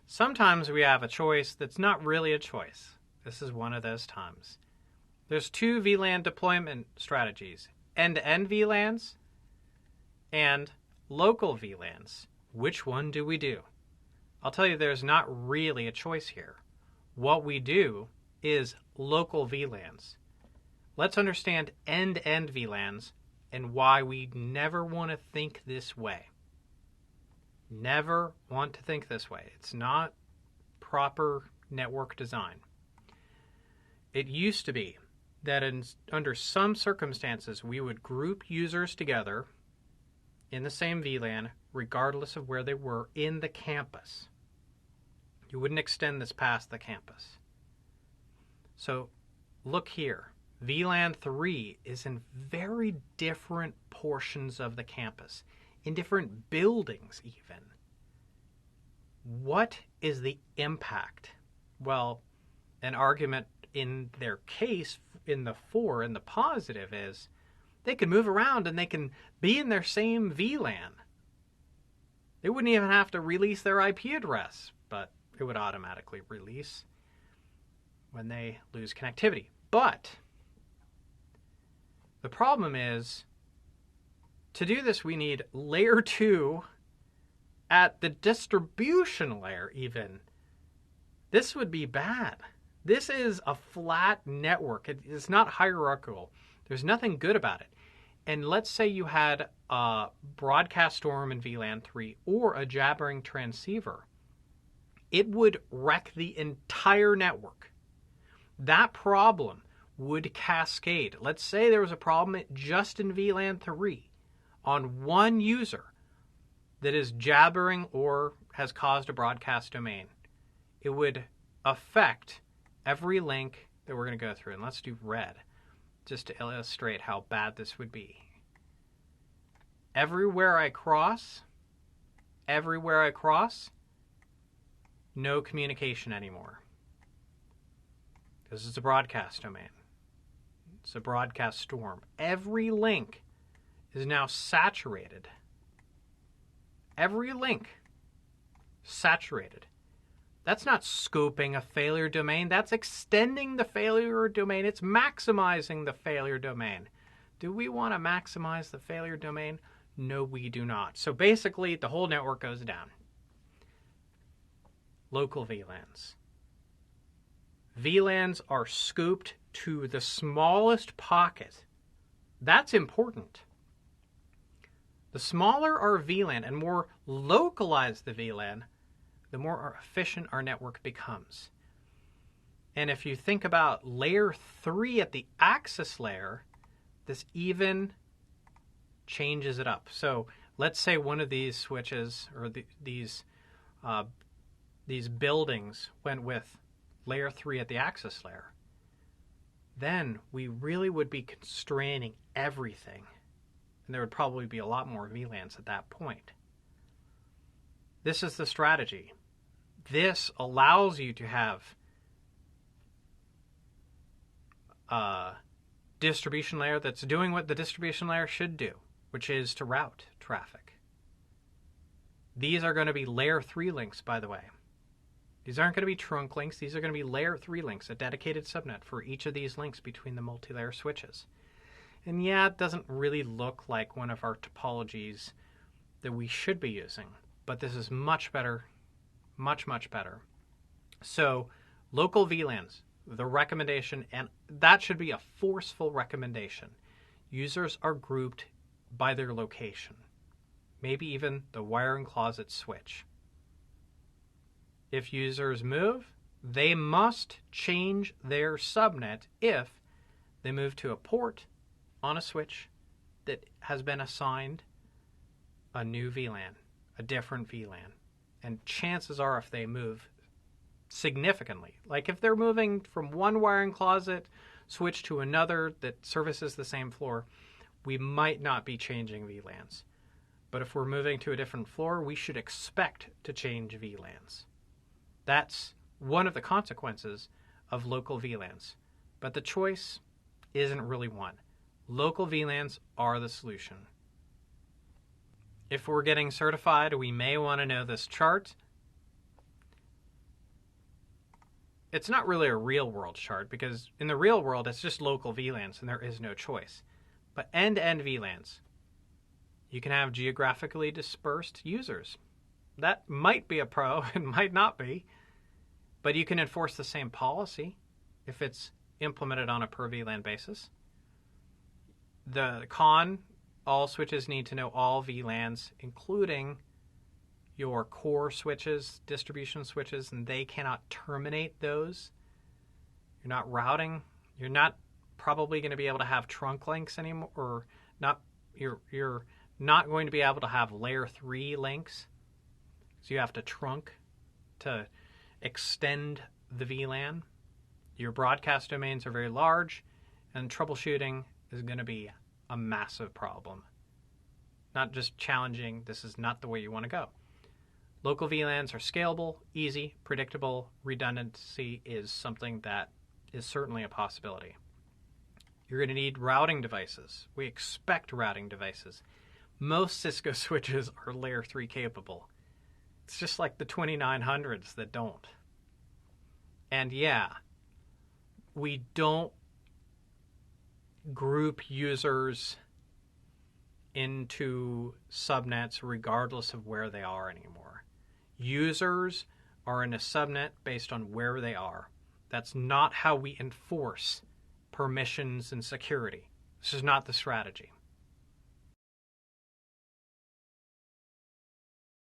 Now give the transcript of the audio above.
Sometimes we have a choice that's not really a choice. This is one of those times. There's two VLAN deployment strategies, end-to-end VLANs and local VLANs. Which one do we do? I'll tell you there's not really a choice here. What we do is local VLANs. Let's understand end-to-end VLANs and why we never want to think this way. Never want to think this way. It's not proper network design. It used to be that under some circumstances we would group users together in the same VLAN regardless of where they were in the campus. You wouldn't extend this past the campus. So look here. VLAN 3 is in very different portions of the campus, in different buildings even. What is the impact? Well, an argument in their case, in the positive is they can move around and they can be in their same VLAN. They wouldn't even have to release their IP address, but it would automatically release when they lose connectivity. But the problem is, to do this, we need layer 2 at the distribution layer even. This would be bad. This is a flat network. It's not hierarchical. There's nothing good about it. And let's say you had a broadcast storm in VLAN 3 or a jabbering transceiver. It would wreck the entire network. That problem would cascade. Let's say there was a problem just in VLAN 3 on one user that is jabbering or has caused a broadcast domain. It would affect every link that we're going to go through. And let's do red just to illustrate how bad this would be. Everywhere I cross, no communication anymore. This is a broadcast domain. It's a broadcast storm. Every link is now saturated. Every link saturated. That's not scoping a failure domain. That's extending the failure domain. It's maximizing the failure domain. Do we want to maximize the failure domain? No, we do not. So basically, the whole network goes down. Local VLANs. VLANs are scooped to the smallest pocket. That's important. The smaller our VLAN and more localized the VLAN, the more efficient our network becomes. And if you think about layer 3 at the access layer, this even changes it up. So let's say one of these switches or these buildings went with layer 3 at the access layer. Then we really would be constraining everything. And there would probably be a lot more VLANs at that point. This is the strategy. This allows you to have a distribution layer that's doing what the distribution layer should do, which is to route traffic. These are going to be layer 3 links, by the way. These aren't going to be trunk links. These are going to be layer 3 links, a dedicated subnet for each of these links between the multi-layer switches. And yeah, it doesn't really look like one of our topologies that we should be using, but this is much better, much, much better. So local VLANs, the recommendation, and that should be a forceful recommendation. Users are grouped by their location, maybe even the wiring closet switch. If users move, they must change their subnet if they move to a port on a switch that has been assigned a new VLAN, a different VLAN. And chances are if they move significantly, like if they're moving from one wiring closet switch to another that services the same floor, we might not be changing VLANs. But if we're moving to a different floor, we should expect to change VLANs. That's one of the consequences of local VLANs. But the choice isn't really one. Local VLANs are the solution. If we're getting certified, we may want to know this chart. it's not really a real world shard because in the real world it's just local VLANs and there is no choice. But end-to-end VLANs, you can have geographically dispersed users. That might be a pro, it might not be, but you can enforce the same policy if it's implemented on a per VLAN basis. The con, all switches need to know all VLANs, including your core switches, distribution switches, and they cannot terminate those. You're not routing. You're not probably going to be able to have trunk links anymore, or not. You're not going to be able to have layer 3 links. So you have to trunk to extend the VLAN. Your broadcast domains are very large, and troubleshooting is going to be a massive problem. Not just challenging, this is not the way you want to go. Local VLANs are scalable, easy, predictable. Redundancy is something that is certainly a possibility. You're going to need routing devices. We expect routing devices. Most Cisco switches are layer 3 capable. It's just like the 2900s that don't. And yeah, we don't group users into subnets regardless of where they are anymore. Users are in a subnet based on where they are. That's not how we enforce permissions and security. This is not the strategy.